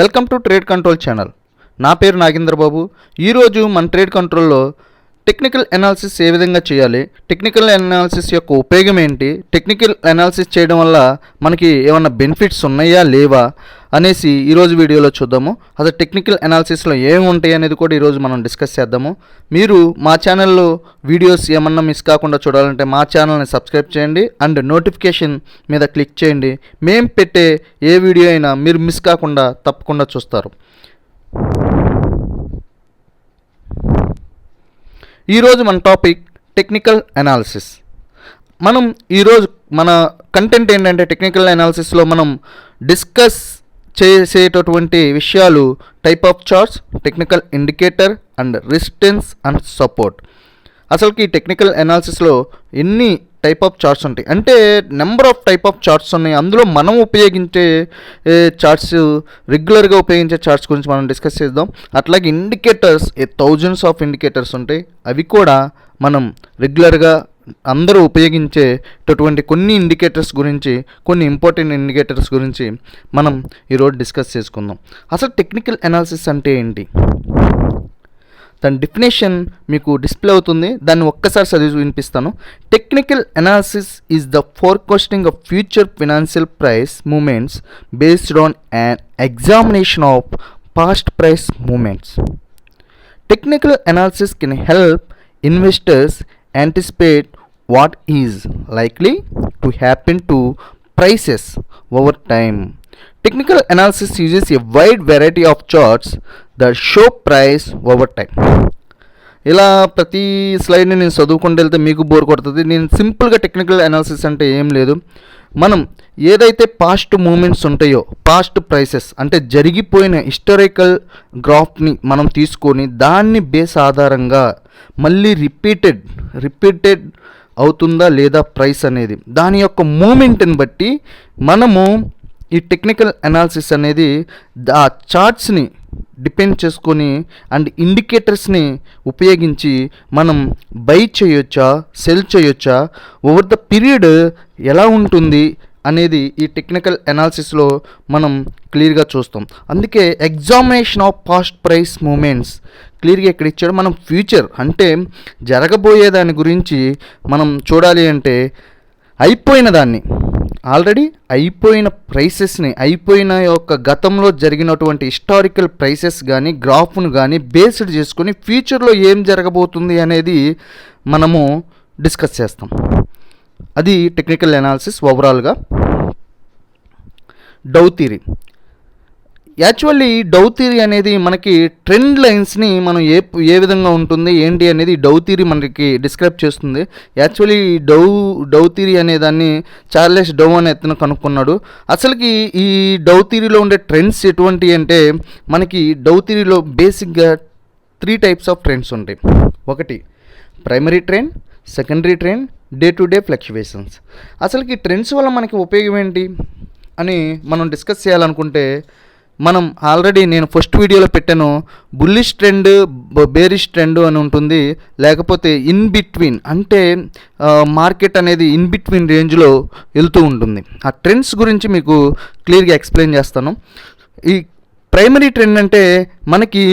Welcome to trade control channel. నా పేరు నాగేంద్రబాబు. ఈరోజు మన ట్రేడ్ కంట్రోల్లో టెక్నికల్ అనాలిసిస్ ఏ విధంగా చేయాలి, టెక్నికల్ అనాలిసిస్ యొక్క ఉపయోగం ఏంటి, టెక్నికల్ అనాలిసిస్ చేయడం వల్ల మనకి ఏమన్నా బెనిఫిట్స్ ఉన్నాయా లేవా అనేసి ఈరోజు వీడియోలో చూద్దాము. అసలు టెక్నికల్ అనాలిసిస్లో ఏమి ఉంటాయి అనేది కూడా ఈరోజు మనం డిస్కస్ చేద్దాము. మీరు మా ఛానల్లో వీడియోస్ ఏమన్నా మిస్ కాకుండా చూడాలంటే మా ఛానల్ని సబ్స్క్రైబ్ చేయండి అండ్ నోటిఫికేషన్ మీద క్లిక్ చేయండి. మేము పెట్టే ఏ వీడియో అయినా మీరు మిస్ కాకుండా తప్పకుండా చూస్తారు. ఈరోజు మన టాపిక్ టెక్నికల్ అనాలిసిస్. మనం ఈరోజు మన కంటెంట్ ఏంటంటే టెక్నికల్ అనాలిసిస్లో మనం డిస్కస్ చేసేటటువంటి విషయాలు type of charts, technical indicator and resistance and support. అసలుకి టెక్నికల్ అనాలిసిస్లో ఎన్ని టైప్ ఆఫ్ చార్ట్స్ ఉంటాయి అంటే number of type of charts ఉన్నాయి. అందులో మనం ఉపయోగించే చార్ట్స్, రెగ్యులర్గా ఉపయోగించే చార్ట్స్ గురించి మనం డిస్కస్ చేద్దాం. అట్లాగే ఇండికేటర్స్ థౌజండ్స్ ఆఫ్ ఇండికేటర్స్ ఉంటాయి. అవి కూడా మనం రెగ్యులర్గా అందరూ ఉపయోగించేటటువంటి కొన్ని ఇండికేటర్స్ గురించి, కొన్ని ఇంపార్టెంట్ ఇండికేటర్స్ గురించి మనం ఈరోజు డిస్కస్ చేసుకుందాం. అసలు టెక్నికల్ అనాలిసిస్ అంటే ఏంటి, దాని డెఫినేషన్ మీకు డిస్ప్లే అవుతుంది. దాన్ని ఒక్కసారి చదివి వినిపిస్తాను. Technical analysis is the forecasting of future financial price movements based on an examination of past price movements. Technical analysis can help investors anticipate what is likely to happen to prices over time. Technical analysis uses a wide variety of charts that show price over time. ఇలా ప్రతి స్లైడ్ని నేను చదువుకుంటూ వెళ్తే మీకు bore కొడుతుంది. నేను సింపుల్గా technical analysis అంటే ఏం లేదు, మనం ఏదైతే పాస్ట్ మూమెంట్స్ ఉంటాయో, పాస్ట్ ప్రైసెస్ అంటే జరిగిపోయిన హిస్టారికల్ గ్రాఫ్ని మనం తీసుకొని దాన్ని బేస్ ఆధారంగా మళ్ళీ రిపీటెడ్ అవుతుందా లేదా ప్రైస్ అనేది, దాని యొక్క మూమెంట్ని బట్టి మనము ఈ టెక్నికల్ అనాలిసిస్ అనేది ఆ చార్ట్స్ని డిపెండ్ చేసుకొని అండ్ ఇండికేటర్స్ని ఉపయోగించి మనం బై చేయొచ్చా, సెల్ చేయొచ్చా, ఓవర్ ద పీరియడ్ ఎలా ఉంటుంది అనేది ఈ టెక్నికల్ అనాలిసిస్లో మనం క్లియర్గా చూస్తాం. అందుకే examination of past price movements క్లియర్గా ఇక్కడ ఇచ్చాడు. మనం ఫ్యూచర్ అంటే జరగబోయే దాని గురించి మనం చూడాలి అంటే అయిపోయిన దాన్ని, ఆల్రెడీ అయిపోయిన ప్రైసెస్ని, అయిపోయిన యొక్క గతంలో జరిగినటువంటి హిస్టారికల్ ప్రైసెస్ కానీ గ్రాఫ్ను కానీ బేస్డ్ చేసుకొని ఫ్యూచర్లో ఏం జరగబోతుంది అనేది మనము డిస్కస్ చేస్తాం. అది టెక్నికల్ అనాలిసిస్ ఓవరాల్గా. డౌ థియరీ. యాక్చువల్లీ డౌ థియరీ అనేది మనకి ట్రెండ్ లైన్స్ని మనం ఏ విధంగా ఉంటుంది ఏంటి అనేది డౌ థియరీ మనకి డిస్క్రైబ్ చేస్తుంది. యాక్చువల్లీ డౌ థియరీ అనే దాన్ని చార్లెస్ డౌ అనే అతను కనుక్కున్నాడు. అసలుకి ఈ డౌ థియరీలో ఉండే ట్రెండ్స్ ఎటువంటి అంటే మనకి డౌ థియరీలో బేసిక్గా 3 టైప్స్ ఆఫ్ ట్రెండ్స్ ఉంటాయి. ఒకటి primary trend, secondary trend, day to day fluctuations. అసలుకి ట్రెండ్స్ వల్ల మనకి ఉపయోగం ఏంటి అని మనం డిస్కస్ చేయాలనుకుంటే మనం ఆల్రెడీ నేను ఫస్ట్ వీడియోలో పెట్టాను. బుల్లిష్ ట్రెండ్, బేరిష్ ట్రెండ్ అని ఉంటుంది, లేకపోతే ఇన్ బిట్వీన్ అంటే మార్కెట్ అనేది ఇన్ బిట్వీన్ రేంజ్లో వెళ్తూ ఉంటుంది. ఆ ట్రెండ్స్ గురించి మీకు క్లియర్గా ఎక్స్ప్లెయిన్ చేస్తాను. ఈ ప్రైమరీ ట్రెండ్ అంటే మనకి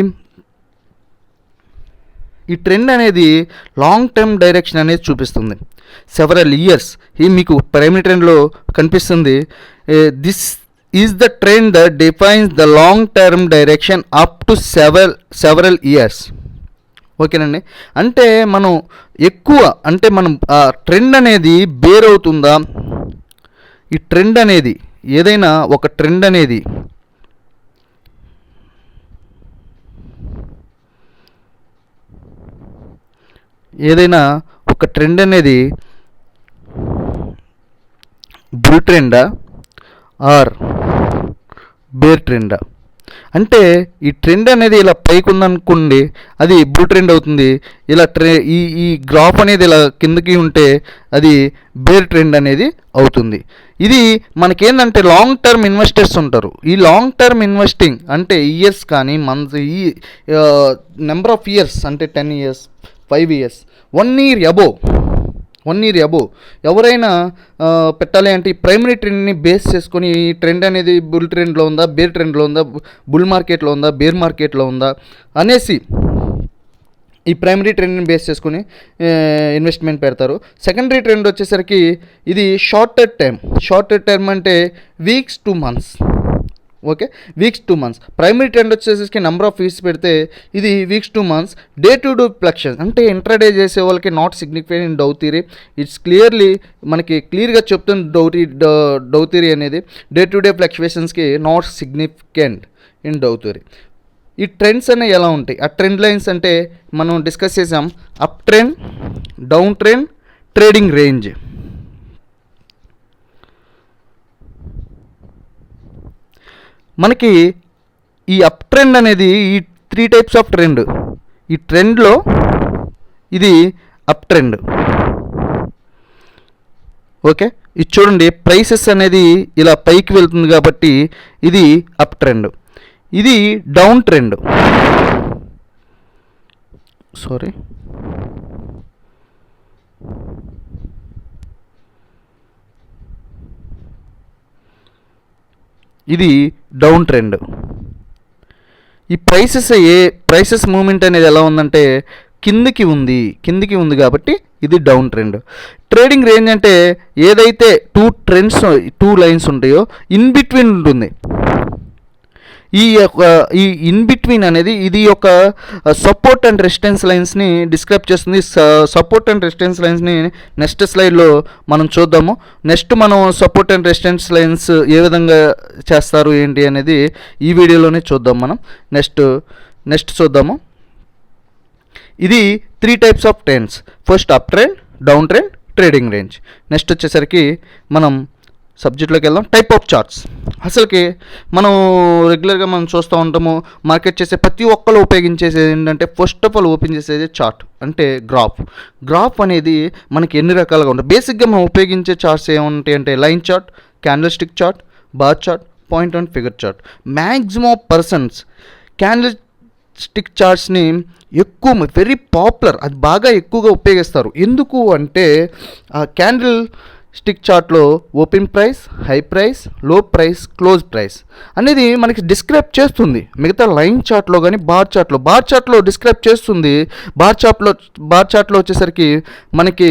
ఈ ట్రెండ్ అనేది లాంగ్ టర్మ్ డైరెక్షన్ అనేది చూపిస్తుంది. సెవరల్ ఇయర్స్ ఈ మీకు ప్రైమరీ ట్రెండ్లో కనిపిస్తుంది. This is the trend that defines the long term direction up to several years. ఓకేనండి. అంటే మనం ఎక్కువ అంటే మనం ఆ ట్రెండ్ అనేది బేర్ అవుతుందా, ఈ ట్రెండ్ అనేది ఏదైనా ఒక ట్రెండ్ అనేది బుల్ ట్రెండా ఆర్ బేర్ ట్రెండా. అంటే ఈ ట్రెండ్ అనేది ఇలా పైకి ఉందనుకోండి, అది బుల్ ట్రెండ్ అవుతుంది. ఇలా ఈ గ్రాఫ్ అనేది ఇలా కిందకి ఉంటే అది బేర్ ట్రెండ్ అనేది అవుతుంది. ఇది మనకేంటంటే లాంగ్ టర్మ్ ఇన్వెస్టర్స్ ఉంటారు. ఈ లాంగ్ టర్మ్ ఇన్వెస్టింగ్ అంటే ఇయర్స్ కానీ మంత్స్, ఈ నెంబర్ ఆఫ్ ఇయర్స్ అంటే 10 years, 5 years, 1 year above 1 year above ఎవరైనా పెట్టాలి అంటే ఈ ప్రైమరీ ట్రెండ్ని బేస్ చేసుకొని ఈ ట్రెండ్ అనేది బుల్ ట్రెండ్లో ఉందా, బేర్ ట్రెండ్లో ఉందా, బుల్ మార్కెట్లో ఉందా, బేర్ మార్కెట్లో ఉందా అనేసి ఈ ప్రైమరీ ట్రెండ్ని బేస్ చేసుకుని ఇన్వెస్ట్మెంట్ పెడతారు. సెకండరీ ట్రెండ్ వచ్చేసరికి ఇది షార్టర్ టర్మ్ అంటే weeks to months. Okay, weeks 2 months. Primary trend వచ్చేసరికి నెంబర్ ఆఫ్ వీక్స్ పెడితే ఇది weeks 2 months. Day to day fluctuation అంటే ఇంట్రాడే చేసే వాళ్ళకి not significant in Dow theory. It's clearly మనకి క్లియర్గా చెప్తుంది డౌ థియరీ అనేది డే టు డే ఫ్లక్చుయేషన్స్కి not significant in Dow theory. ఈ ట్రెండ్స్ అనేవి ఎలా ఉంటాయి, ఆ ట్రెండ్ లైన్స్ అంటే మనం డిస్కస్ చేసాం. Up trend, down trend, trading range. మనకి ఈ అప్ ట్రెండ్ అనేది ఈ 3 types ఆఫ్ ట్రెండ్. ఈ ట్రెండ్లో ఇది అప్ ట్రెండ్. ఓకే, ఇది చూడండి ప్రైసెస్ అనేది ఇలా పైకి వెళ్తుంది కాబట్టి ఇది అప్ ట్రెండ్. ఇది డౌన్ ట్రెండ్. ఇది డౌన్ ట్రెండ్. ఈ ప్రైసెస్ మూమెంట్ అనేది ఎలా ఉందంటే కిందికి ఉంది కాబట్టి ఇది డౌన్ ట్రెండ్. ట్రేడింగ్ రేంజ్ అంటే ఏదైతే 2 లైన్స్ ఉంటాయో ఇన్ బిట్వీన్ ఉంటుంది. ఈ ఇన్ బిట్వీన్ అనేది ఇది ఒక సపోర్ట్ అండ్ రెసిస్టెన్స్ లైన్స్ని డిస్క్రైబ్ చేస్తుంది. సపోర్ట్ అండ్ రెసిస్టెన్స్ లైన్స్ని నెక్స్ట్ స్లైడ్లో మనం చూద్దాము. నెక్స్ట్ మనం సపోర్ట్ అండ్ రెసిస్టెన్స్ లైన్స్ ఏ విధంగా చేస్తారు ఏంటి అనేది ఈ వీడియోలోనే చూద్దాం. మనం నెక్స్ట్ చూద్దాము. ఇది 3 types of trends. First up trend, down trend, trading range. Next వచ్చేసరికి మనం సబ్జెక్ట్లోకి వెళ్దాం. Type of charts. అసలుకి మనం రెగ్యులర్గా మనం చూస్తూ ఉంటాము, మార్కెట్ చేసే ప్రతి ఒక్కరు ఉపయోగించేసేది ఏంటంటే ఫస్ట్ ఆఫ్ ఆల్ ఓపెన్ చేసేది చార్ట్ అంటే గ్రాఫ్ అనేది మనకి ఎన్ని రకాలుగా ఉంటాయి. బేసిక్గా మనం ఉపయోగించే చార్ట్స్ ఏముంటాయి అంటే line chart, candlestick chart, bar chart, point and figure chart. Maximum persons candlestick చార్ట్స్ని వెరీ పాపులర్, అది బాగా ఎక్కువగా ఉపయోగిస్తారు. ఎందుకు అంటే ఆ క్యాండిల్ స్టిక్ చార్ట్లో open price, high price, low price, close price అనేది మనకి డిస్క్రైబ్ చేస్తుంది. మిగతా లైన్ చార్ట్లో కానీ బార్ చార్ట్లో డిస్క్రైబ్ చేస్తుంది. బార్ చార్ట్లో వచ్చేసరికి మనకి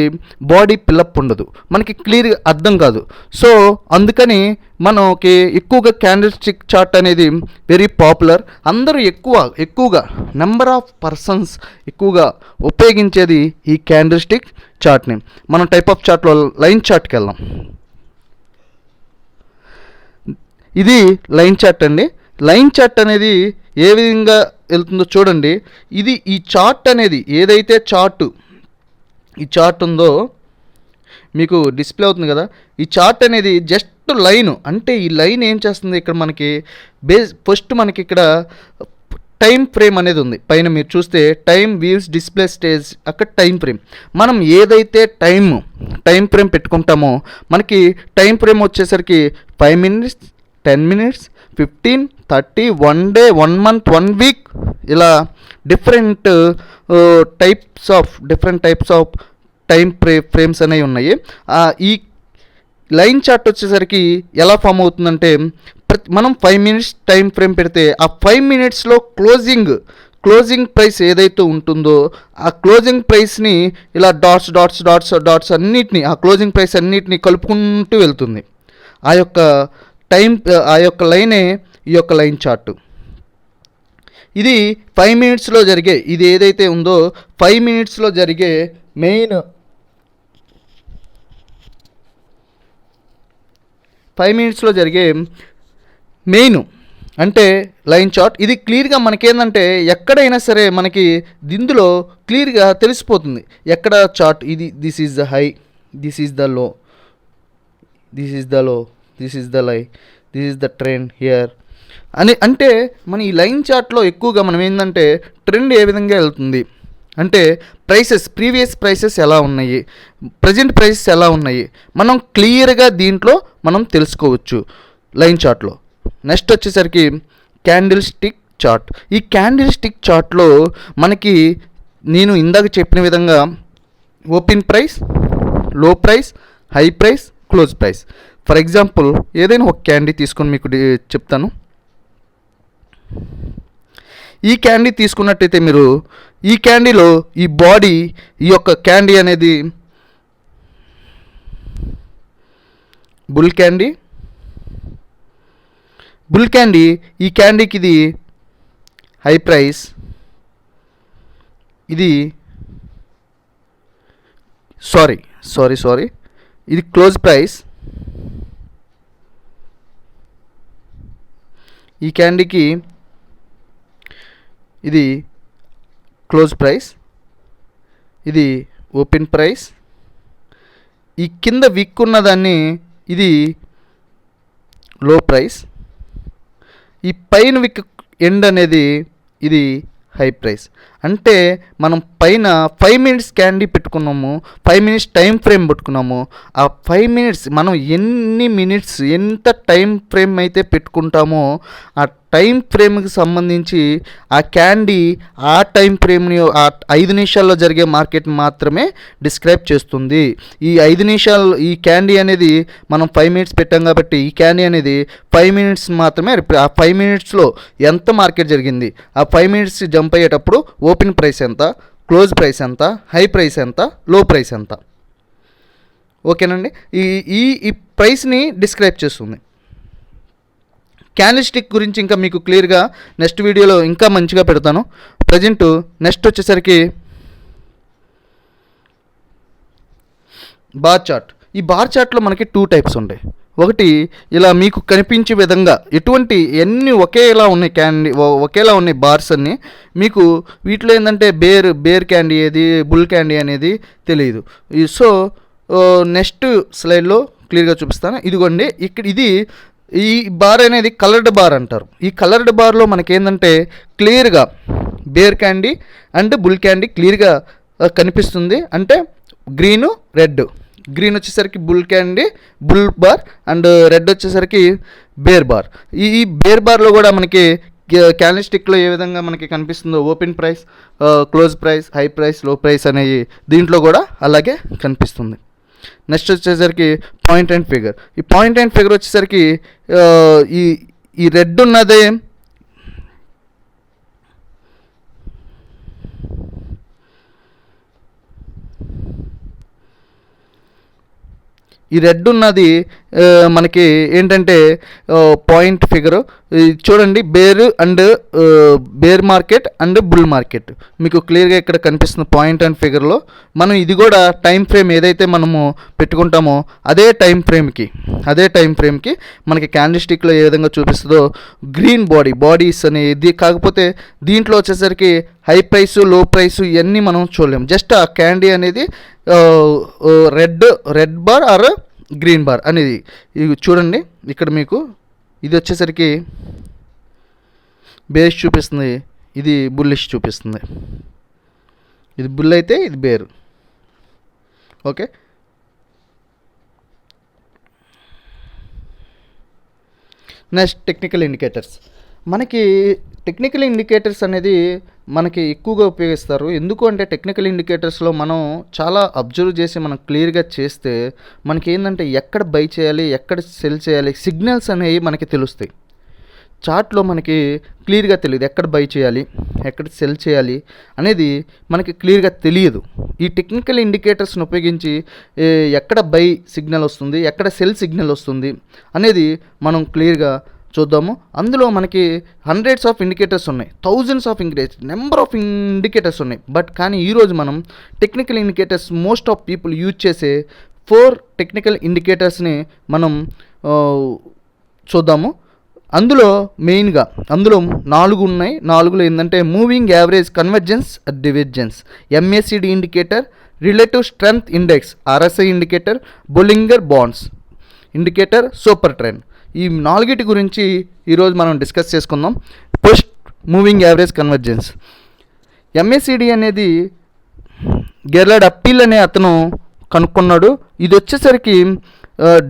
బాడీ పిల్లప్ ఉండదు, మనకి క్లియర్గా అర్థం కాదు. సో అందుకని మనకి ఎక్కువగా క్యాండిల్ స్టిక్ చార్ట్ అనేది వెరీ పాపులర్. అందరూ ఎక్కువగా నెంబర్ ఆఫ్ పర్సన్స్ ఎక్కువగా ఉపయోగించేది ఈ క్యాండిల్ స్టిక్ చార్ట్ని. మనం టైప్ ఆఫ్ చార్ట్లో లైన్ చార్ట్కి వెళ్దాం. ఇది లైన్ చార్ట్ అండి. లైన్ చార్ట్ అనేది ఏ విధంగా వెళ్తుందో చూడండి. ఈ చార్ట్ అనేది ఏదైతే ఈ చార్ట్ ఉందో మీకు డిస్ప్లే అవుతుంది కదా. ఈ చార్ట్ అనేది జస్ట్ లైన్. అంటే ఈ లైన్ ఏం చేస్తుంది, ఇక్కడ మనకి ఫస్ట్ మనకి ఇక్కడ టైం ఫ్రేమ్ అనేది ఉంది. పైన మీరు చూస్తే టైం వ్యూస్ డిస్ప్లే స్టేజ్, అక్కడ టైం ఫ్రేమ్. మనం ఏదైతే టైం ఫ్రేమ్ పెట్టుకుంటామో మనకి టైం ఫ్రేమ్ వచ్చేసరికి 5 minutes, 10 minutes, 15, 30, 1 day, 1 month, 1 week ఇలా different types of time frames అనేవి ఉన్నాయి. ఈ లైన్ చార్ట్ వచ్చేసరికి ఎలా ఫామ్ అవుతుందంటే మనం 5 minutes టైం ఫ్రేమ్ పెడితే ఆ 5 minutesలో క్లోజింగ్ ప్రైస్ ఏదైతే ఉంటుందో ఆ క్లోజింగ్ ప్రైస్ని ఇలా డాట్స్ అన్నిటిని, ఆ క్లోజింగ్ ప్రైస్ అన్నిటిని కలుపుకుంటూ వెళ్తుంది. ఆ యొక్క లైనే ఈ యొక్క లైన్ చార్ట్. ఇది 5 minutesలో జరిగే, ఇది ఏదైతే ఉందో 5 minutesలో జరిగే మెయిన్ 5 minutesలో జరిగే మెయిన్ అంటే లైన్ చార్ట్. ఇది క్లియర్గా మనకేందంటే ఎక్కడైనా సరే మనకి ఇందులో క్లియర్గా తెలిసిపోతుంది ఎక్కడ చార్ట్ ఇది. This is the high, this is the low, this is the low, this is the లై, this is the trend here అని. అంటే మన ఈ లైన్ చార్ట్లో ఎక్కువగా మనం ఏంటంటే ట్రెండ్ ఏ విధంగా వెళ్తుంది అంటే ప్రీవియస్ ప్రైసెస్ ఎలా ఉన్నాయి, ప్రజెంట్ ప్రైసెస్ ఎలా ఉన్నాయి, మనం క్లియర్గా దీంట్లో మనం తెలుసుకోవచ్చు లైన్ చార్ట్లో. నెక్స్ట్ వచ్చేసరికి క్యాండిల్ స్టిక్ చార్ట్. ఈ క్యాండిల్ స్టిక్ చార్ట్లో మనకి నేను ఇందాక చెప్పిన విధంగా open price, low price, high price, close price. For example ఏదైనా ఒక క్యాండీ తీసుకొని మీకు చెప్తాను. ఈ క్యాండీ తీసుకున్నట్టయితే మీరు ఈ క్యాండీలో ఈ బాడీ, ఈ యొక్క క్యాండీ అనేది బుల్ క్యాండీ. ఈ క్యాండీకి ఇది హై ప్రైస్, ఇది సారీ ఇది క్లోజ్ ప్రైస్. ఈ క్యాండీకి ఇది క్లోజ్ ప్రైస్, ఇది ఓపెన్ ప్రైస్. ఈ కింద విక్ ఉన్నదాన్ని ఇది లో ప్రైస్. ఈ పైన విక్ ఎండ్ అనేది ఇది హై ప్రైస్. అంటే మనం పైన 5 minutes క్యాండీ పెట్టుకున్నాము, 5 minutes టైం ఫ్రేమ్ పెట్టుకున్నాము. ఆ 5 minutes మనం ఎంత టైం ఫ్రేమ్ అయితే పెట్టుకుంటామో ఆ టైం ఫ్రేమ్కి సంబంధించి ఆ క్యాండీ ఆ టైం ఫ్రేమ్ని ఆ 5 నిమిషాల్లో జరిగే మార్కెట్ మాత్రమే డిస్క్రైబ్ చేస్తుంది. ఈ 5 నిమిషాలు ఈ క్యాండీ అనేది మనం 5 minutes పెట్టాం కాబట్టి ఈ క్యాండీ అనేది 5 minutes మాత్రమే. ఆ 5 minutesలో ఎంత మార్కెట్ జరిగింది, ఆ 5 minutes జంప్ అయ్యేటప్పుడు ఓపెన్ ప్రైస్ ఎంత, క్లోజ్ ప్రైస్ ఎంత, హై ప్రైస్ ఎంత, లో ప్రైస్ ఎంత. ఓకేనండి. ఈ ప్రైస్ని డిస్క్రైబ్ చేస్తుంది. క్యాండిల్ స్టిక్ గురించి ఇంకా మీకు క్లియర్గా నెక్స్ట్ వీడియోలో ఇంకా మంచిగా పెడతాను. ప్రజెంట్ నెక్స్ట్ వచ్చేసరికి బార్ చార్ట్. ఈ బార్ చార్ట్లో మనకి 2 types ఉంటాయి. ఒకటి ఇలా మీకు కనిపించే విధంగా ఎన్ని ఒకేలా ఉన్నాయి ఒకేలా ఉన్నాయి బార్స్ అన్నీ. మీకు వీటిలో ఏంటంటే బేర్ క్యాండీ ఏది, బుల్ క్యాండీ అనేది తెలియదు. సో నెక్స్ట్ స్లైడ్లో క్లియర్గా చూపిస్తాను. ఇదిగోండి, ఈ బార్ అనేది కలర్డ్ బార్ అంటారు. ఈ కలర్డ్ బార్లో మనకేంటంటే క్లియర్గా bear candy and bull candy క్లియర్గా కనిపిస్తుంది. అంటే గ్రీన్ వచ్చేసరికి బుల్ బార్ అండ్ రెడ్ వచ్చేసరికి బేర్ బార్. ఈ బేర్ బార్లో కూడా మనకి క్యాండిల్ స్టిక్లో ఏ విధంగా మనకి కనిపిస్తుందో open price, close price, high price, low price అనేవి దీంట్లో కూడా అలాగే కనిపిస్తుంది. నెక్స్ట్ వచ్చేసరికి పాయింట్ అండ్ ఫిగర్. ఈ పాయింట్ అండ్ ఫిగర్ వచ్చేసరికి ఈ రెడ్ ఉన్నదే మనకి ఏంటంటే పాయింట్ ఫిగరు. చూడండి, bear market and bull market మీకు క్లియర్గా ఇక్కడ కనిపిస్తుంది పాయింట్ అండ్ ఫిగర్లో. మనం ఇది కూడా టైం ఫ్రేమ్ ఏదైతే మనము పెట్టుకుంటామో అదే టైం ఫ్రేమ్కి మనకి క్యాండిల్ స్టిక్లో ఏ విధంగా చూపిస్తుందో గ్రీన్ బాడీస్ అనేది. కాకపోతే దీంట్లో వచ్చేసరికి హై ప్రైసు, లో ప్రైసు ఇవన్నీ మనం చూడలేము. జస్ట్ ఆ క్యాండీ అనేది red bar or green bar అనేది. ఇది చూడండి, ఇక్కడ మీకు ఇది వచ్చేసరికి బేరిష్ చూపిస్తుంది, ఇది బుల్లిష్ చూపిస్తుంది. ఇది బుల్ అయితే ఇది bear. Okay, next technical indicators. మనకి టెక్నికల్ ఇండికేటర్స్ అనేది మనకి ఎక్కువగా ఉపయోగిస్తారు. ఎందుకు అంటే టెక్నికల్ ఇండికేటర్స్లో మనం చాలా అబ్జర్వ్ చేసి మనం క్లియర్గా చేస్తే మనకి ఏంటంటే ఎక్కడ బై చేయాలి, ఎక్కడ సెల్ చేయాలి, సిగ్నల్స్ అనేవి మనకి తెలుస్తాయి. చార్ట్లో మనకి క్లియర్గా తెలియదు ఎక్కడ బై చేయాలి, ఎక్కడ సెల్ చేయాలి అనేది మనకి క్లియర్గా తెలియదు. ఈ టెక్నికల్ ఇండికేటర్స్ని ఉపయోగించి ఎక్కడ బై సిగ్నల్ వస్తుంది, ఎక్కడ సెల్ సిగ్నల్ వస్తుంది అనేది మనం క్లియర్గా చూద్దాము. అందులో మనకి హండ్రెడ్స్ ఆఫ్ ఇండికేటర్స్ ఉన్నాయి, thousands of number of indicators ఉన్నాయి. బట్ కానీ ఈరోజు మనం technical indicators most of people use చేసే 4 టెక్నికల్ ఇండికేటర్స్ని మనం చూద్దాము. అందులో మెయిన్గా 4 ఉన్నాయి. 4లో ఏంటంటే moving average convergence divisions, MACD indicator, relative strength index RSI indicator, Bollinger bands indicator, super trend. ఈ 4 గురించి ఈరోజు మనం డిస్కస్ చేసుకుందాం. First moving average convergence. MACD అనేది గెర్లార్డ్ అప్పీల్ అనే అతను కనుక్కున్నాడు. ఇది వచ్చేసరికి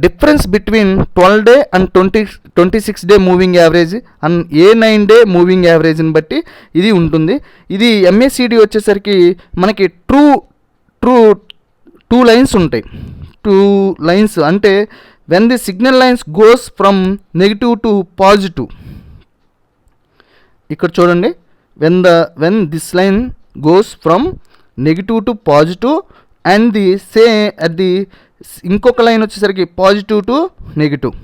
difference between 12 day and 26 day moving average and a 9 day moving యావరేజ్ని బట్టి ఇది ఉంటుంది. ఇది MACD వచ్చేసరికి మనకి ట్రూ టూ లైన్స్ ఉంటాయి. టూ లైన్స్ అంటే when the signal lines goes from negative to positive. ఇక్కడ చూడండి, when this line goes from negative to positive and the at the ఇంకొక లైన్ వచ్చేసరికి పాజిటివ్ టు నెగిటివ్.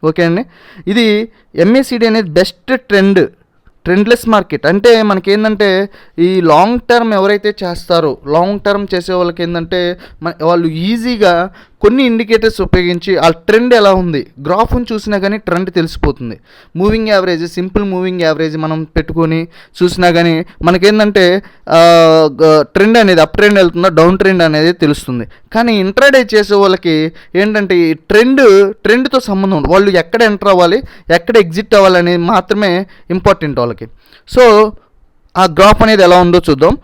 ఓకే అండి, ఇది MACD అనేది best ట్రెండ్లెస్ market. అంటే మనకేంటంటే ఈ లాంగ్ టర్మ్ ఎవరైతే చేస్తారో, లాంగ్ టర్మ్ చేసే వాళ్ళకి ఏంటంటే వాళ్ళు ఈజీగా కొన్ని ఇండికేటర్స్ ఉపయోగించి ఆ ట్రెండ్ ఎలా ఉంది గ్రాఫ్ని చూసినా కానీ ట్రెండ్ తెలిసిపోతుంది. Moving average, simple moving average మనం పెట్టుకొని చూసినా కానీ మనకేంటంటే ట్రెండ్ అనేది అప్ ట్రెండ్ వెళ్తుందా డౌన్ ట్రెండ్ అనేది తెలుస్తుంది. కానీ ఇంట్రాడే చేసే వాళ్ళకి ఏంటంటే ఈ ట్రెండ్తో సంబంధం ఉంది. వాళ్ళు ఎక్కడ ఎంటర్ అవ్వాలి, ఎక్కడ ఎగ్జిట్ అవ్వాలి అనేది మాత్రమే ఇంపార్టెంట్ వాళ్ళకి. సో ఆ గ్రాఫ్ అనేది ఎలా ఉందో చూద్దాం.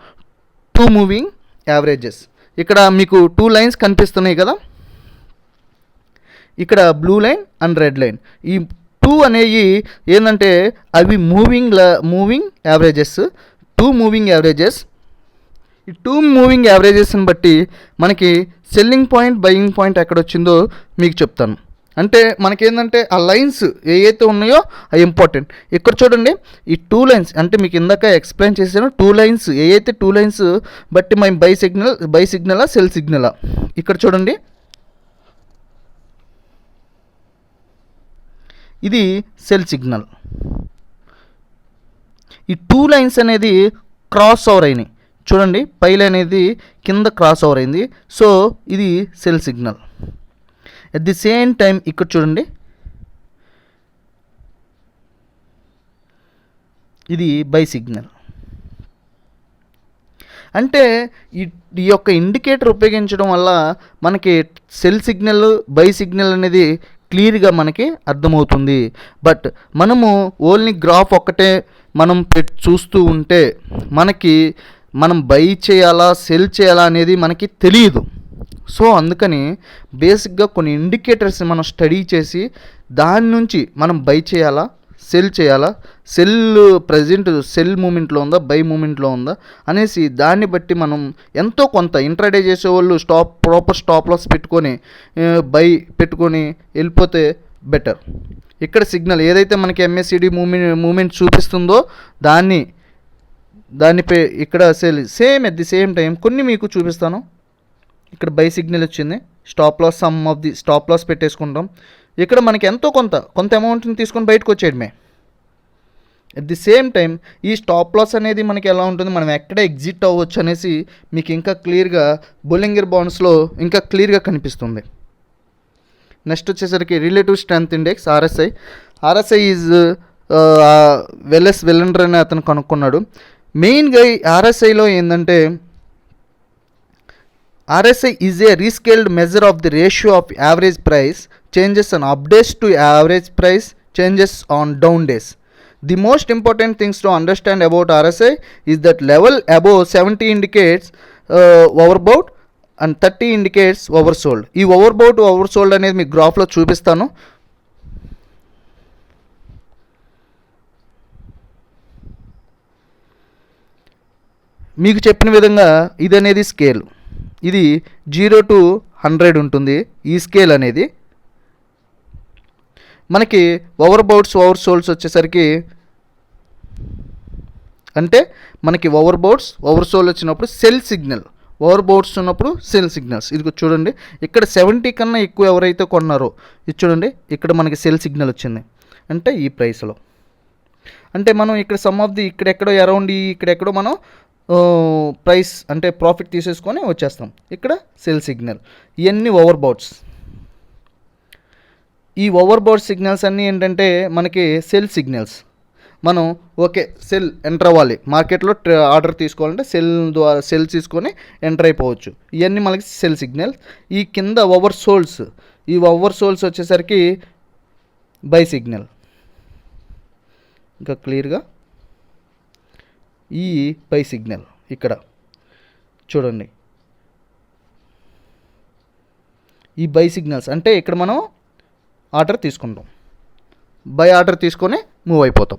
2 మూవింగ్ యావరేజెస్. ఇక్కడ మీకు 2 లైన్స్ కనిపిస్తున్నాయి కదా, ఇక్కడ blue line and red line. ఈ 2 అనేవి ఏంటంటే అవి మూవింగ్ యావరేజెస్. 2 moving averages. ఈ 2 మూవింగ్ యావరేజెస్ని బట్టి మనకి సెల్లింగ్ పాయింట్, బయింగ్ పాయింట్ ఎక్కడ వచ్చిందో మీకు చెప్తాను. అంటే మనకేంటంటే ఆ లైన్స్ ఏవైతే ఉన్నాయో అవి ఇంపార్టెంట్. ఇక్కడ చూడండి, ఈ 2 లైన్స్ అంటే మీకు ఇందాక ఎక్స్ప్లెయిన్ చేశాను. 2 లైన్స్ ఏవైతే 2 లైన్స్ బట్టి మేము బై సిగ్నలా సెల్ సిగ్నలా. ఇక్కడ చూడండి, ఇది సెల్ సిగ్నల్. ఈ 2 లైన్స్ అనేది క్రాస్ ఓవర్ అయినాయి. చూడండి, పై లైన్ అనేది కింద క్రాస్ ఓవర్ అయింది. సో ఇది cell signal. At the same time ఇక్కడ చూడండి, ఇది బై సిగ్నల్. అంటే ఈ యొక్క ఇండికేటర్ ఉపయోగించడం వల్ల మనకి సెల్ సిగ్నల్, బై సిగ్నల్ అనేది క్లియర్గా మనకి అర్థమవుతుంది. బట్ మనము ఓన్లీ గ్రాఫ్ ఒక్కటే మనం చూస్తూ ఉంటే మనం బై చేయాలా సెల్ చేయాలా అనేది మనకి తెలియదు. సో అందుకని బేసిక్గా కొన్ని ఇండికేటర్స్ మనం స్టడీ చేసి దాని నుంచి మనం బై చేయాలా సెల్ చేయాలా, సెల్ ప్రజెంట్ సెల్ మూమెంట్లో ఉందా బై మూమెంట్లో ఉందా అనేసి దాన్ని బట్టి మనం ఎంతో కొంత ఇంట్రాడే చేసేవాళ్ళు ప్రాపర్ స్టాప్ లాస్ పెట్టుకొని బై పెట్టుకొని వెళ్ళిపోతే బెటర్. ఇక్కడ సిగ్నల్ ఏదైతే మనకి ఎంఏసిడి మూమెంట్ చూపిస్తుందో దానిపై ఇక్కడ sell same at the same time కొన్ని మీకు చూపిస్తాను. ఇక్కడ బై సిగ్నల్ వచ్చింది, stop loss some of the stop loss పెట్టేసుకుంటాం. ఇక్కడ మనకి ఎంతో కొంత అమౌంట్ని తీసుకొని బయటకు వచ్చేయడమే. అట్ ది సేమ్ టైం ఈ స్టాప్ లాస్ అనేది మనకి ఎలా ఉంటుంది, మనం ఎక్కడ ఎగ్జిట్ అవ్వచ్చు అనేసి మీకు ఇంకా క్లియర్గా బోలింగర్ బాండ్స్లో ఇంకా క్లియర్గా కనిపిస్తుంది. నెక్స్ట్ వచ్చేసరికి relative strength index RSI is వెల్లెండర్ అని అతను కనుక్కున్నాడు. మెయిన్గా ఈ ఆర్ఎస్ఐలో ఏంటంటే RSI is a rescaled measure of the ratio of average price changes on up days to average price changes on down days. The most important things to understand about RSI is that level above 70 indicates overbought and 30 indicates oversold. ఈ overbought oversold అనేది మీకు గ్రాఫ్లో చూపిస్తాను. మీకు చెప్పిన విధంగా ఇది అనేది స్కేల్. ఇది 0 to 100 ఉంటుంది ఈ స్కేల్ అనేది. మనకి ఓవర్బౌట్స్ ఓవర్సోల్డ్స్ వచ్చేసరికి అంటే మనకి ఓవర్బౌట్స్ ఓవర్సోల్డ్ వచ్చినప్పుడు సెల్ సిగ్నల్, ఓవర్బౌట్స్ ఉన్నప్పుడు సెల్ సిగ్నల్స్. ఇది చూడండి, ఇక్కడ 70 కన్నా ఎక్కువ ఎవరైతే కొన్నారో ఇది చూడండి, ఇక్కడ మనకి సెల్ సిగ్నల్ వచ్చింది అంటే ఈ ప్రైస్లో. అంటే మనం ఇక్కడ సమ్ ఆఫ్ ది ఇక్కడెక్కడో అరౌండ్ ఇక్కడెక్కడో మనం ప్రైస్ అంటే ప్రాఫిట్ తీసేసుకొని వచ్చేస్తాం. ఇక్కడ సెల్ సిగ్నల్. ఇవన్నీ ఓవర్బౌట్స్. ఈ ఓవర్బౌట్ సిగ్నల్స్ అన్నీ ఏంటంటే మనకి సెల్ సిగ్నల్స్. మనం ఓకే సెల్ ఎంటర్ అవ్వాలి, మార్కెట్లో ఆర్డర్ తీసుకోవాలంటే సెల్ ద్వారా సెల్ తీసుకొని ఎంటర్ అయిపోవచ్చు. ఇవన్నీ మనకి సెల్ సిగ్నల్స్. ఈ కింద ఓవర్సోల్డ్స్, ఈ ఓవర్సోల్డ్స్ వచ్చేసరికి బై సిగ్నల్. ఇంకా క్లియర్గా ఈ బై సిగ్నల్ ఇక్కడ చూడండి. ఈ బై సిగ్నల్స్ అంటే ఇక్కడ మనం ఆర్డర్ తీసుకుంటాం, బై ఆర్డర్ తీసుకొని మూవ్ అయిపోతాం.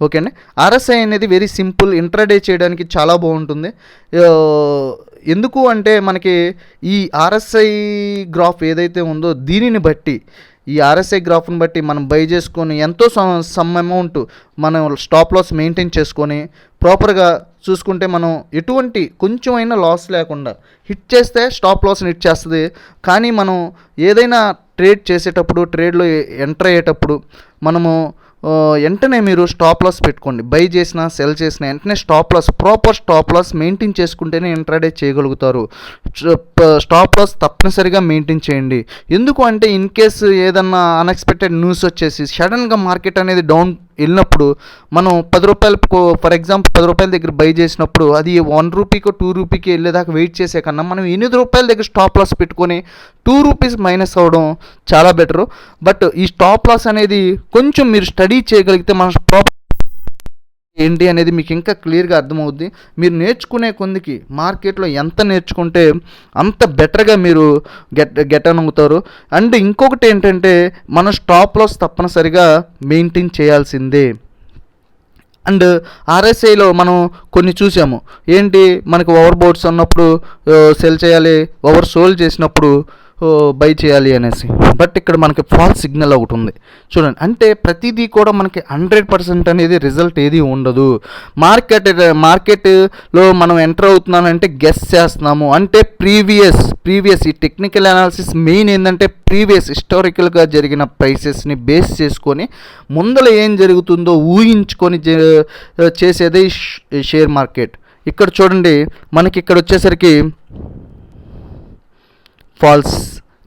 ఓకే అండి. ఆర్ఎస్ఐ అనేది వెరీ సింపుల్, ఇంట్రాడే చేయడానికి చాలా బాగుంటుంది. ఆ, ఎందుకు అంటే మనకి ఈ ఆర్ఎస్ఐ గ్రాఫ్ ఏదైతే ఉందో దీనిని బట్టి, ఈ ఆర్ఎస్ఐ గ్రాఫ్ని బట్టి మనం బై చేసుకొని ఎంతో సమ్ అమౌంట్ మనం స్టాప్ లాస్ మెయింటైన్ చేసుకొని ప్రాపర్గా చూసుకుంటే మనం ఎటువంటి కొంచెం అయినా లాస్ లేకుండా హిట్ చేస్తే స్టాప్ లాస్ని హిట్ చేస్తుంది. కానీ మనం ఏదైనా ట్రేడ్ చేసేటప్పుడు, ట్రేడ్లో ఎంటర్ అయ్యేటప్పుడు మనము వెంటనే మీరు స్టాప్ లాస్ పెట్టుకోండి. బై చేసినా సెల్ చేసినా వెంటనే stop loss, proper stop loss maintain చేసుకుంటేనే ఇంట్రాడే చేయగలుగుతారు. స్టాప్ లాస్ తప్పనిసరిగా మెయింటైన్ చేయండి. ఎందుకు అంటే ఇన్ కేసు ఏదన్నా అన్ఎక్స్పెక్టెడ్ న్యూస్ వచ్చేసి సడన్గా మార్కెట్ అనేది డౌన్ వెళ్ళినప్పుడు మనం 10 రూపాయలు, ఫర్ ఎగ్జాంపుల్ 10 రూపాయల దగ్గర బై చేసినప్పుడు అది 1 రూపీకో 2 రూపీకి వెళ్ళేదాకా వెయిట్ చేసే కన్నా మనం 8 రూపాయల దగ్గర స్టాప్ లాస్ పెట్టుకొని 2 రూపీస్ మైనస్ అవ్వడం చాలా బెటరు. బట్ ఈ స్టాప్ లాస్ అనేది కొంచెం మీరు స్టడీ చేయగలిగితే మన ప్రాపర్ ఏంటి అనేది మీకు ఇంకా క్లియర్గా అర్థమవుద్ది. మీరు నేర్చుకునే కొందికి మార్కెట్లో ఎంత నేర్చుకుంటే అంత బెటర్గా మీరు గెట్ ఆన్ అవుతారు. అండ్ ఇంకొకటి ఏంటంటే మన స్టాప్ లాస్ తప్పనిసరిగా మెయింటైన్ చేయాల్సిందే. అండ్ ఆర్ఎస్ఐలో మనం కొన్ని చూసాము, ఏంటి మనకు ఓవర్ బోట్స్ ఉన్నప్పుడు సెల్ చేయాలి, ఓవర్ సోల్ చేసినప్పుడు బై చేయాలి అనేసి. బట్ ఇక్కడ మనకి ఫాల్స్ సిగ్నల్ ఒకటి ఉంది చూడండి. అంటే ప్రతిదీ కూడా మనకి 100% అనేది రిజల్ట్ ఏది ఉండదు. మార్కెట్లో మనం ఎంటర్ అవుతున్నానంటే గెస్ చేస్తున్నాము, అంటే ప్రీవియస్ ఈ టెక్నికల్ అనాలిసిస్ మెయిన్ ఏంటంటే ప్రీవియస్ హిస్టారికల్గా జరిగిన ప్రైసెస్ని బేస్ చేసుకొని ముందర ఏం జరుగుతుందో ఊహించుకొని చేసేదే షేర్ మార్కెట్. ఇక్కడ చూడండి మనకి ఇక్కడ వచ్చేసరికి ఫాల్స్,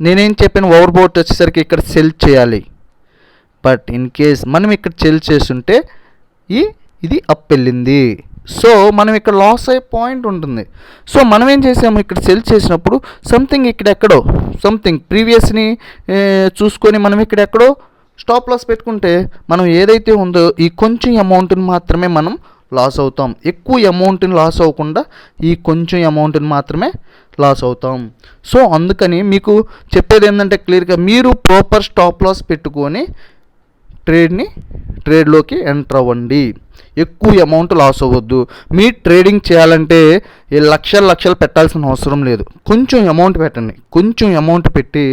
నేనేం చెప్పాను, ఓవర్ బోట్ వచ్చేసరికి ఇక్కడ సెల్ చేయాలి. బట్ ఇన్ కేస్ మనం ఇక్కడ సెల్ చేస్తుంటే ఇది అప్ వెళ్ళింది, సో మనం ఇక్కడ లాస్ అయ్యే పాయింట్ ఉంటుంది. సో మనం ఏం చేసాము, ఇక్కడ సెల్ చేసినప్పుడు సంథింగ్ ఇక్కడెక్కడో ప్రీవియస్ని చూసుకొని మనం ఇక్కడెక్కడో స్టాప్ లాస్ పెట్టుకుంటే మనం ఏదైతే ఉందో ఈ కొంచెం అమౌంట్ని మాత్రమే మనం లాస్ అవుతాం. ఎక్కువ అమౌంట్ని లాస్ అవ్వకుండా ఈ కొంచెం అమౌంట్ని మాత్రమే లాస్ అవుతాం. సో అందుకని మీకు చెప్పేది ఏంటంటే క్లియర్గా మీరు ప్రాపర్ స్టాప్ లాస్ పెట్టుకొని ట్రేడ్లోకి ఎంటర్ అవ్వండి. ఎక్కువ అమౌంట్ లాస్ అవ్వద్దు. మీ ట్రేడింగ్ చేయాలంటే లక్షలు పెట్టాల్సిన అవసరం లేదు. కొంచెం అమౌంట్ పెట్టండి, కొంచెం అమౌంట్ పెట్టి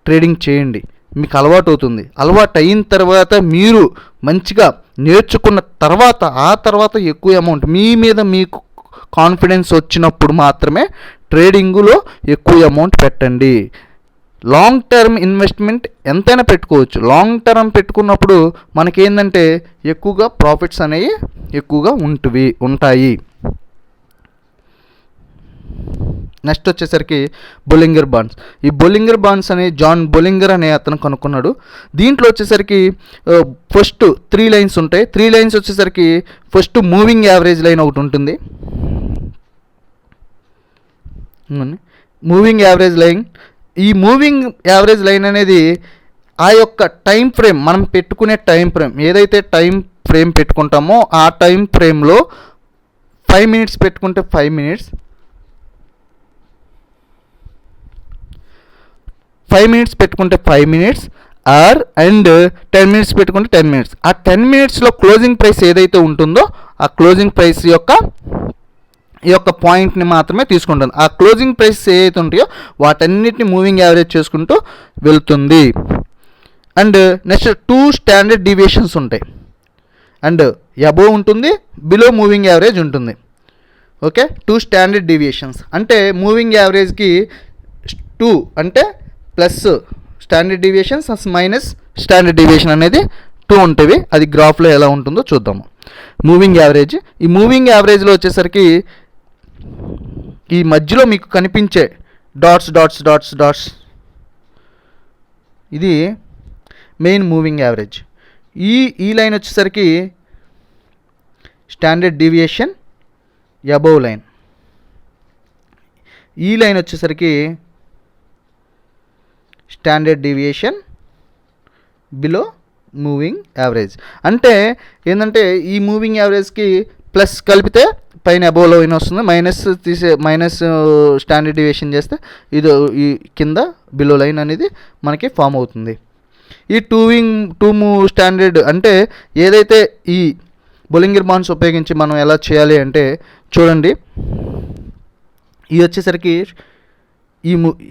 ట్రేడింగ్ చేయండి. మీకు అలవాటు అవుతుంది. అలవాటు అయిన తర్వాత మీరు మంచిగా నేర్చుకున్న తర్వాత ఆ తర్వాత ఎక్కువ అమౌంట్ మీ మీద మీకు కాన్ఫిడెన్స్ వచ్చినప్పుడు మాత్రమే ట్రేడింగులో ఎక్కువ అమౌంట్ పెట్టండి. లాంగ్ టర్మ్ ఇన్వెస్ట్మెంట్ ఎంతైనా పెట్టుకోవచ్చు. లాంగ్ టర్మ్ పెట్టుకున్నప్పుడు మనకేంటంటే ఎక్కువగా ప్రాఫిట్స్ అనేవి ఎక్కువగా ఉంటాయి. నెక్స్ట్ వచ్చేసరికి బొలింగర్ బాండ్స్. ఈ బొలింగర్ బాండ్స్ అని జాన్ బొలింగర్ అనే అతను కనుక్కున్నాడు. దీంట్లో వచ్చేసరికి ఫస్ట్ 3 లైన్స్ ఉంటాయి. 3 లైన్స్ వచ్చేసరికి ఫస్ట్ మూవింగ్ యావరేజ్ లైన్ ఒకటి ఉంటుంది. మూవింగ్ యావరేజ్ లైన్, ఈ మూవింగ్ యావరేజ్ లైన్ అనేది ఆ యొక్క టైం ఫ్రేమ్, మనం పెట్టుకునే టైం ఫ్రేమ్ ఏదైతే టైం ఫ్రేమ్ పెట్టుకుంటామో ఆ టైం ఫ్రేమ్లో 5 మినిట్స్ పెట్టుకుంటే 5 మినిట్స్, 5 మినిట్స్ పెట్టుకుంటే 5 మినిట్స్ అండ్ 10 మినిట్స్ పెట్టుకుంటే 10 మినిట్స్. ఆ 10 మినిట్స్లో క్లోజింగ్ ప్రైస్ ఏదైతే ఉంటుందో ఆ క్లోజింగ్ ప్రైస్ ఈ యొక్క పాయింట్ని మాత్రమే తీసుకుంటుంది. ఆ క్లోజింగ్ ప్రైస్ ఏదైతే ఉంటాయో వాటన్నిటిని మూవింగ్ యావరేజ్ చేసుకుంటూ వెళ్తుంది. అండ్ నెక్స్ట్ 2 స్టాండర్డ్ డీవియేషన్స్ ఉంటాయి. అండ్ అబోవ్ ఉంటుంది, బిలో మూవింగ్ యావరేజ్ ఉంటుంది. ఓకే, 2 స్టాండర్డ్ డీవియేషన్స్ అంటే మూవింగ్ యావరేజ్కి 2 అంటే plus standard deviations minus standard deviation అనేది 2 ఉంటాయి. అది గ్రాఫ్లో ఎలా ఉంటుందో చూద్దాము. మూవింగ్ యావరేజ్, ఈ మూవింగ్ యావరేజ్లో వచ్చేసరికి ఈ మధ్యలో మీకు కనిపించే డాట్స్ ఇది మెయిన్ మూవింగ్ యావరేజ్. ఈ లైన్ వచ్చేసరికి స్టాండర్డ్ డీవియేషన్ అబోవ్ లైన్. ఈ లైన్ వచ్చేసరికి standard deviation below moving average. అంటే ఏంటంటే ఈ మూవింగ్ యావరేజ్కి ప్లస్ కలిపితే పైన అబోవ్ లైన్ వస్తుంది, మైనస్ స్టాండర్డ్ డీవియేషన్ చేస్తే ఈ కింద బిలో లైన్ అనేది మనకి ఫామ్ అవుతుంది. ఈ టూ స్టాండర్డ్ అంటే ఏదైతే ఈ బొలింగర్ బాండ్స్ ఉపయోగించి మనం ఎలా చేయాలి అంటే చూడండి, ఇవి వచ్చేసరికి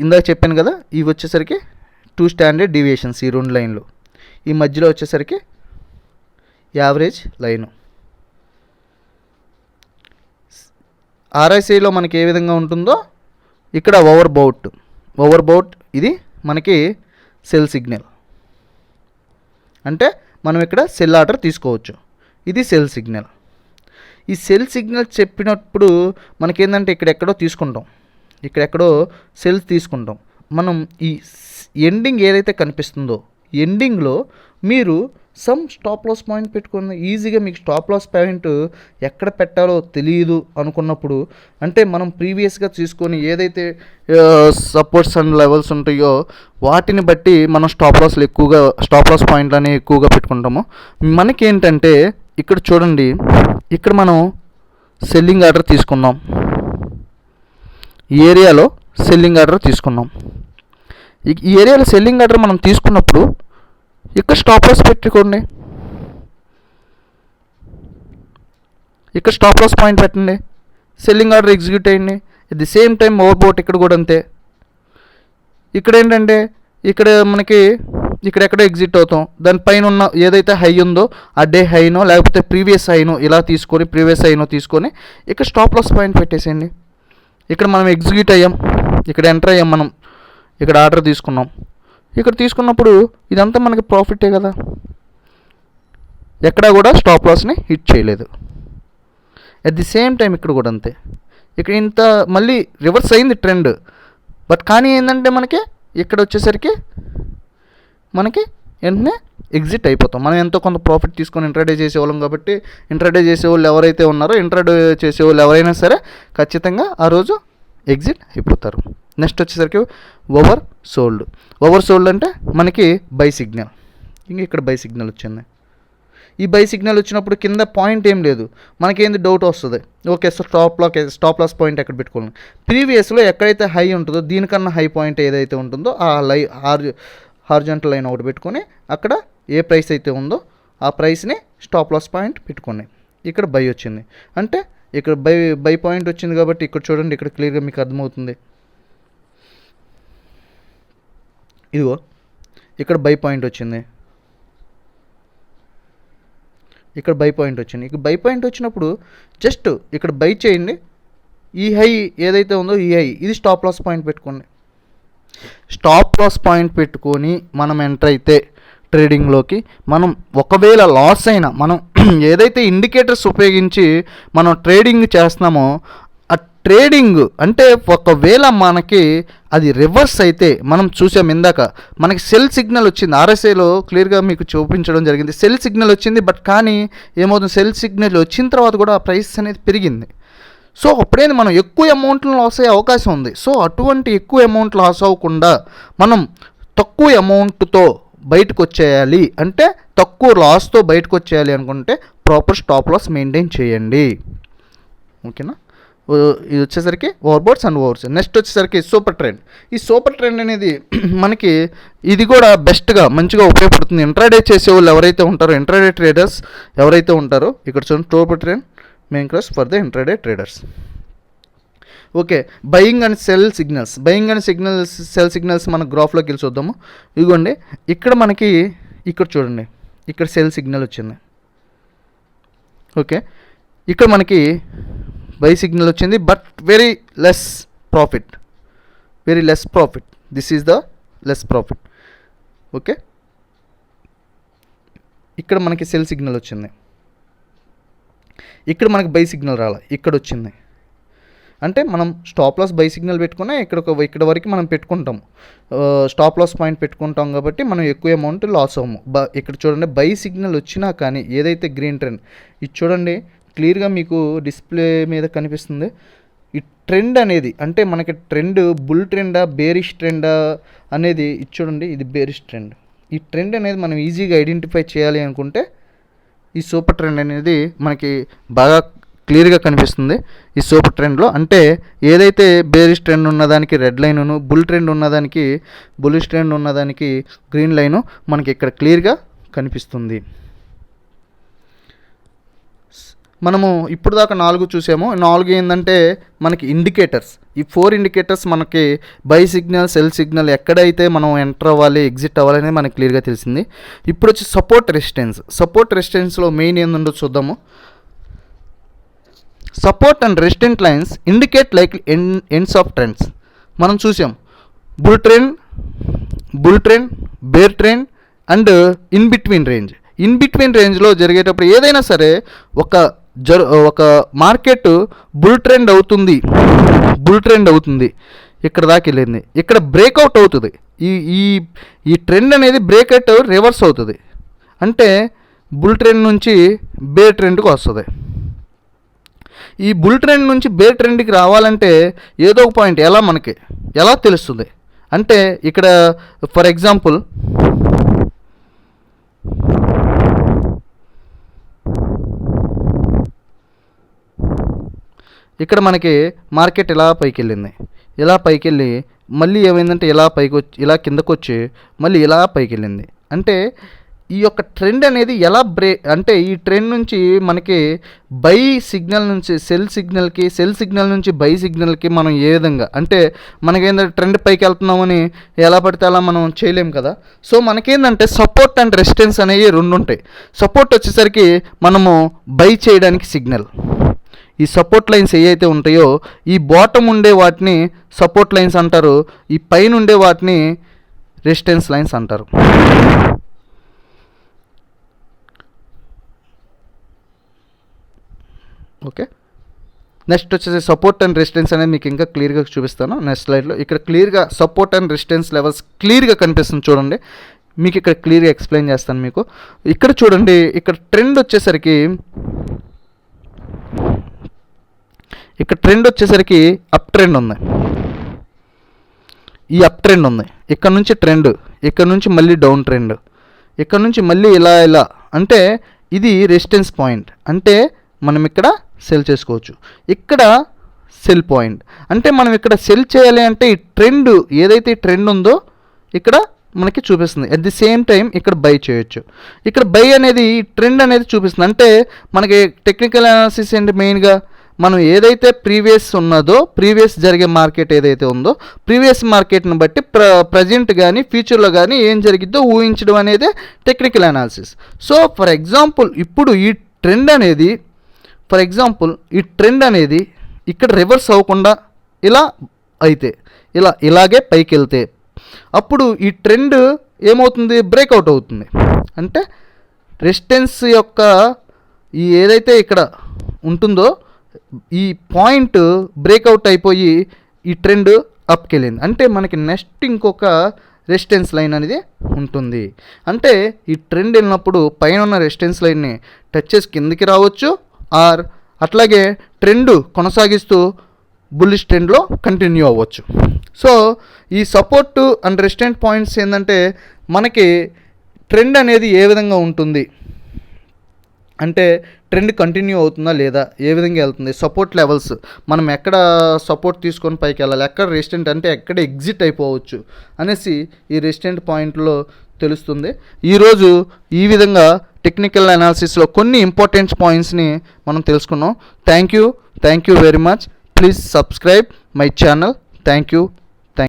ఇందాక చెప్పాను కదా, ఇవి వచ్చేసరికి 2 స్టాండర్డ్ డీవియేషన్స్, ఈ 2 లైన్లు. ఈ మధ్యలో వచ్చేసరికి యావరేజ్ లైను. ఆర్ఎస్ఐలో మనకి ఏ విధంగా ఉంటుందో ఇక్కడ ఓవర్ బౌట్ ఇది మనకి సెల్ సిగ్నల్. అంటే మనం ఇక్కడ సెల్ ఆర్డర్ తీసుకోవచ్చు. ఇది సెల్ సిగ్నల్. ఈ సెల్ సిగ్నల్ చెప్పినప్పుడు మనకేంటంటే ఇక్కడెక్కడో తీసుకుంటాం, ఇక్కడెక్కడో సెల్స్ తీసుకుంటాం. మనం ఈ ఎండింగ్ ఏదైతే కనిపిస్తుందో ఎండింగ్లో మీరు సమ్ స్టాప్ లాస్ పాయింట్ పెట్టుకుని ఈజీగా మీకు స్టాప్ లాస్ పాయింట్ ఎక్కడ పెట్టాలో తెలియదు అనుకున్నప్పుడు, అంటే మనం ప్రీవియస్గా తీసుకొని ఏదైతే సపోర్ట్స్ అండ్ లెవెల్స్ ఉంటాయో వాటిని బట్టి మనం స్టాప్ లాస్ పాయింట్లని ఎక్కువగా పెట్టుకుంటాము. మనకేంటంటే ఇక్కడ చూడండి, ఇక్కడ మనం సెల్లింగ్ ఆర్డర్ తీసుకున్నాం, ఈ ఏరియాలో సెల్లింగ్ ఆర్డర్ తీసుకున్నాం. ఈ ఏరియాలో సెల్లింగ్ ఆర్డర్ మనం తీసుకున్నప్పుడు ఇక్కడ స్టాప్ లాస్ పెట్టుకోండి, ఇక్కడ స్టాప్ లాస్ పాయింట్ పెట్టండి, సెల్లింగ్ ఆర్డర్ ఎగ్జిక్యూట్ అయ్యండి. ఎట్ ది సేమ్ టైం ఓవర్బోట్ ఇక్కడ కూడా అంతే. ఇక్కడ ఏంటంటే ఇక్కడ మనకి ఇక్కడెక్కడో ఎగ్జిట్ అవుతాం, దానిపైన ఉన్న ఏదైతే హై ఉందో ఆ డే హైనో లేకపోతే ప్రీవియస్ హైనో ఇలా తీసుకొని ఇక్కడ స్టాప్ లాస్ పాయింట్ పెట్టేసేయండి. ఇక్కడ మనం ఎగ్జిక్యూట్ అయ్యాం, ఇక్కడ ఎంటర్ అయ్యాం, మనం ఇక్కడ ఆర్డర్ తీసుకున్నాం. ఇక్కడ తీసుకున్నప్పుడు ఇదంతా మనకి ప్రాఫిటే కదా, ఎక్కడా కూడా స్టాప్ లాస్ని హిట్ చేయలేదు. అట్ ది సేమ్ టైం ఇక్కడ కూడా అంతే. ఇక్కడ ఇంత మళ్ళీ రివర్స్ అయింది ట్రెండ్, బట్ కానీ ఏంటంటే మనకి ఇక్కడ వచ్చేసరికి మనకి వెంటనే ఎగ్జిట్ అయిపోతాం. మనం ఎంతో కొంత ప్రాఫిట్ తీసుకొని ఇంట్రాడే చేసేవాళ్ళం కాబట్టి ఇంట్రాడే చేసేవాళ్ళు ఎవరైతే ఉన్నారో ఇంట్రాడే చేసేవాళ్ళు ఎవరైనా సరే ఖచ్చితంగా ఆ రోజు ఎగ్జిట్ అయిపోతారు. నెక్స్ట్ వచ్చేసరికి ఓవర్ సోల్డ్ అంటే మనకి బై సిగ్నల్. ఇక్కడ బై సిగ్నల్ వచ్చింది. ఈ బై సిగ్నల్ వచ్చినప్పుడు కింద పాయింట్ ఏం లేదు, మనకేంది డౌట్ వస్తుంది, ఓకే స్టాప్ లాస్ పాయింట్ ఎక్కడ పెట్టుకోవాలి. ప్రీవియస్లో ఎక్కడైతే హై ఉంటుందో దీనికన్నా హై పాయింట్ ఏదైతే ఉంటుందో ఆ హార్జంటల్ లైన్ ఒకటి పెట్టుకొని అక్కడ ఏ ప్రైస్ అయితే ఉందో ఆ ప్రైస్ని స్టాప్ లాస్ పాయింట్ పెట్టుకోండి. ఇక్కడ బై వచ్చింది అంటే ఇక్కడ బై పాయింట్ వచ్చింది కాబట్టి ఇక్కడ చూడండి, ఇక్కడ క్లియర్గా మీకు అర్థమవుతుంది. ఇదిగో ఇక్కడ బై పాయింట్ వచ్చింది, ఇక్కడ బై పాయింట్ వచ్చింది. ఇక్కడ బై పాయింట్ వచ్చినప్పుడు జస్ట్ ఇక్కడ బై చేయండి. ఈ హై ఏదైతే ఉందో ఈ హై ఇది స్టాప్ లాస్ పాయింట్ పెట్టుకోండి. స్టాప్ లాస్ పాయింట్ పెట్టుకొని మనం ఎంటర్ అయితే ట్రేడింగ్లోకి, మనం ఒకవేళ లాస్ అయినా మనం ఏదైతే ఇండికేటర్స్ ఉపయోగించి మనం ట్రేడింగ్ చేస్తున్నామో ఆ ట్రేడింగ్ అంటే ఒకవేళ మనకి అది రివర్స్ అయితే మనం చూసాం ఇందాక మనకి సెల్ సిగ్నల్ వచ్చింది. ఆర్ఎస్ఐలో క్లియర్గా మీకు చూపించడం జరిగింది. సెల్ సిగ్నల్ వచ్చింది, బట్ కానీ ఏమవుతుంది, సెల్ సిగ్నల్ వచ్చిన తర్వాత కూడా ఆ ప్రైస్ అనేది పెరిగింది. సో అప్పుడేది మనం ఎక్కువ అమౌంట్లో లాస్ అయ్యే అవకాశం ఉంది. సో అటువంటి ఎక్కువ అమౌంట్ లాస్ అవ్వకుండా మనం తక్కువ అమౌంట్తో బయటకు వచ్చేయాలి అంటే తక్కువ లాస్తో బయటకు వచ్చేయాలి అనుకుంటే ప్రాపర్ స్టాప్ లాస్ మెయింటైన్ చేయండి. ఓకేనా, ఇది వచ్చేసరికి ఓవర్బోట్స్ అండ్ ఓవర్స్. నెక్స్ట్ వచ్చేసరికి సూపర్ ట్రెండ్. ఈ సూపర్ ట్రెండ్ అనేది మనకి ఇది కూడా బెస్ట్గా మంచిగా ఉపయోగపడుతుంది ఇంట్రాడే చేసేవాళ్ళు ఎవరైతే ఉంటారో, ఇంట్రాడే ట్రేడర్స్ ఎవరైతే ఉంటారో. ఇక్కడ చూడండి, super trend main cross for the intraday traders. Okay, buying and cell signals మన గ్రాఫ్లోకి వెళ్ళి చూద్దాము. ఇదిగోండి, ఇక్కడ మనకి ఇక్కడ చూడండి, ఇక్కడ సెల్ సిగ్నల్ వచ్చింది. ఓకే, ఇక్కడ మనకి బై సిగ్నల్ వచ్చింది, but very less profit. This is the less profit. Okay, ఇక్కడ మనకి సెల్ సిగ్నల్ వచ్చింది, ఇక్కడ మనకి బై సిగ్నల్ రాలా, ఇక్కడ వచ్చింది. అంటే మనం స్టాప్ లాస్ బై సిగ్నల్ పెట్టుకున్నా ఇక్కడ వరకు మనం పెట్టుకుంటాం, స్టాప్ లాస్ పాయింట్ పెట్టుకుంటాం కాబట్టి మనం ఎక్కువ అమౌంట్ లాస్ అవ్వము. ఇక్కడ చూడండి, బై సిగ్నల్ వచ్చినా కానీ ఏదైతే గ్రీన్ ట్రెండ్ ఇది చూడండి క్లియర్గా మీకు డిస్ప్లే మీద కనిపిస్తుంది. ఈ ట్రెండ్ అనేది అంటే మనకి ట్రెండ్ బుల్ ట్రెండా బేరిష్ ట్రెండా అనేది ఇది చూడండి, ఇది బేరిష్ ట్రెండ్. ఈ ట్రెండ్ అనేది మనం ఈజీగా ఐడెంటిఫై చేయాలి అనుకుంటే ఈ సూపర్ ట్రెండ్ అనేది మనకి బాగా క్లియర్గా కనిపిస్తుంది. ఈ సూపర్ ట్రెండ్లో అంటే ఏదైతే బేరిష్ ట్రెండ్ ఉన్నదానికి రెడ్ లైను, బుల్ ట్రెండ్ ఉన్నదానికి బులిష్ ట్రెండ్ ఉన్నదానికి గ్రీన్ లైను మనకి ఇక్కడ క్లియర్గా కనిపిస్తుంది. మనము ఇప్పుడు దాకా 4 చూసాము. 4 ఏంటంటే మనకి ఇండికేటర్స్. ఈ 4 ఇండికేటర్స్ మనకి బై సిగ్నల్, సెల్ సిగ్నల్ ఎక్కడైతే మనం ఎంటర్ అవ్వాలి, ఎగ్జిట్ అవ్వాలి అనేది మనకి క్లియర్గా తెలిసింది. ఇప్పుడు వచ్చి సపోర్ట్ రెసిస్టెన్స్. సపోర్ట్ రెసిస్టెన్స్లో మెయిన్ ఏంటంటే చూద్దాము. Support and resistant lines indicate like ends of trends. మనం చూసాం bull trend, bear trend and in between రేంజ్లో జరిగేటప్పుడు ఏదైనా సరే ఒక మార్కెట్ బుల్ ట్రెండ్ అవుతుంది, ఇక్కడ దాకా వెళ్ళింది, ఇక్కడ బ్రేక్అవుట్ అవుతుంది. ఈ ట్రెండ్ అనేది బ్రేక్అవుట్ రివర్స్ అవుతుంది, అంటే బుల్ ట్రెండ్ నుంచి బేర్ ట్రెండ్కి వస్తుంది. ఈ బుల్ ట్రెండ్ నుంచి బేర్ ట్రెండ్కి రావాలంటే ఏదో ఒక పాయింట్ మనకి ఎలా తెలుస్తుంది అంటే, ఇక్కడ ఫర్ ఎగ్జాంపుల్ ఇక్కడ మనకి మార్కెట్ ఇలా పైకి వెళ్ళి మళ్ళీ ఏమైందంటే ఇలా కిందకు వచ్చి మళ్ళీ ఇలా పైకి వెళ్ళింది. అంటే ఈ యొక్క ట్రెండ్ అనేది ఎలా అంటే ఈ ట్రెండ్ నుంచి మనకి బై సిగ్నల్ నుంచి సెల్ సిగ్నల్ నుంచి బై సిగ్నల్కి మనం ఏ విధంగా అంటే మనకేంటంటే ట్రెండ్ పైకి వెళ్తున్నామని ఎలా పడితే అలా మనం చేయలేము కదా. సో మనకేంటంటే సపోర్ట్ అండ్ రెసిస్టెన్స్ అనేవి 2 ఉంటాయి. సపోర్ట్ వచ్చేసరికి మనము బై చేయడానికి సిగ్నల్. ఈ సపోర్ట్ లైన్స్ ఏవైతే ఉంటాయో ఈ బాటమ్ ఉండే వాటిని సపోర్ట్ లైన్స్ అంటారు, ఈ పైన ఉండే వాటిని రెసిస్టెన్స్ లైన్స్ అంటారు. ఓకే, నెక్స్ట్ వచ్చేసి సపోర్ట్ అండ్ రెసిస్టెన్స్ అనేది మీకు ఇంకా క్లియర్గా చూపిస్తాను నెక్స్ట్ స్లైడ్లో. ఇక్కడ క్లియర్గా సపోర్ట్ అండ్ రెసిస్టెన్స్ లెవెల్స్ క్లియర్గా కనిపిస్తుంది చూడండి. మీకు ఇక్కడ క్లియర్గా ఎక్స్ప్లెయిన్ చేస్తాను మీకు. ఇక్కడ చూడండి, ఇక్కడ ట్రెండ్ వచ్చేసరికి అప్ ట్రెండ్ ఉంది. ఈ అప్ ట్రెండ్ ఉంది, ఇక్కడ నుంచి ట్రెండ్, ఇక్కడ నుంచి మళ్ళీ డౌన్ ట్రెండ్, ఇక్కడ నుంచి మళ్ళీ ఇలా అంటే ఇది రెసిస్టెన్స్ పాయింట్, అంటే మనం ఇక్కడ సెల్ చేసుకోవచ్చు. ఇక్కడ సెల్ పాయింట్ అంటే మనం ఇక్కడ సెల్ చేయాలి అంటే ఈ ట్రెండ్ ఏదైతే ట్రెండ్ ఉందో ఇక్కడ మనకి చూపిస్తుంది. అట్ ది సేమ్ టైం ఇక్కడ బై చేయొచ్చు. ఇక్కడ బై అనేది ఈ ట్రెండ్ అనేది చూపిస్తుంది. అంటే మనకి టెక్నికల్ అనాలిసిస్ అంటే మెయిన్గా మనం ఏదైతే ప్రీవియస్ జరిగే మార్కెట్ ఏదైతే ఉందో ప్రీవియస్ మార్కెట్ని బట్టి ప్రజెంట్ కానీ ఫ్యూచర్లో కానీ ఏం జరిగిద్దో ఊహించడం అనేది technical analysis. So for example ఇప్పుడు ఈ ట్రెండ్ అనేది ఇక్కడ రివర్స్ అవ్వకుండా ఇలా అయితే ఇలాగే పైకి వెళ్తే అప్పుడు ఈ ట్రెండ్ ఏమవుతుంది, బ్రేక్అవుట్ అవుతుంది. అంటే రెసిస్టెన్స్ యొక్క ఈ ఏదైతే ఇక్కడ ఉంటుందో ఈ పాయింట్ బ్రేక్అవుట్ అయిపోయి ఈ ట్రెండ్ అప్కి వెళ్ళింది. అంటే మనకి నెక్స్ట్ ఇంకొక రెసిస్టెన్స్ లైన్ అనేది ఉంటుంది. అంటే ఈ ట్రెండ్ వెళ్ళినప్పుడు పైన ఉన్న రెసిస్టెన్స్ లైన్ని టచ్ చేసి కిందకి రావచ్చు, ఆర్ అట్లాగే ట్రెండ్ కొనసాగిస్తూ బుల్లిష్ ట్రెండ్లో కంటిన్యూ అవ్వచ్చు. సో ఈ సపోర్ట్ అండ్ రెసిస్టెంట్ పాయింట్స్ ఏంటంటే మనకి ట్రెండ్ అనేది ఏ విధంగా ఉంటుంది అంటే ట్రెండ్ కంటిన్యూ అవుతుందా లేదా, ఏ విధంగా వెళ్తుంది, సపోర్ట్ లెవెల్స్ మనం ఎక్కడ సపోర్ట్ తీసుకొని పైకి వెళ్ళాలి, ఎక్కడ రెసిస్టెంట్ అంటే ఎక్కడ ఎగ్జిట్ అయిపోవచ్చు అనేసి ఈ రెసిస్టెంట్ పాయింట్లో తెలుస్తుంది. ఈరోజు ఈ విధంగా టెక్నికల్ అనాలిసిస్లో కొన్ని ఇంపార్టెంట్ పాయింట్స్ని మనం తెలుసుకున్నాం. Thank you very much. Please subscribe my channel. Thank you.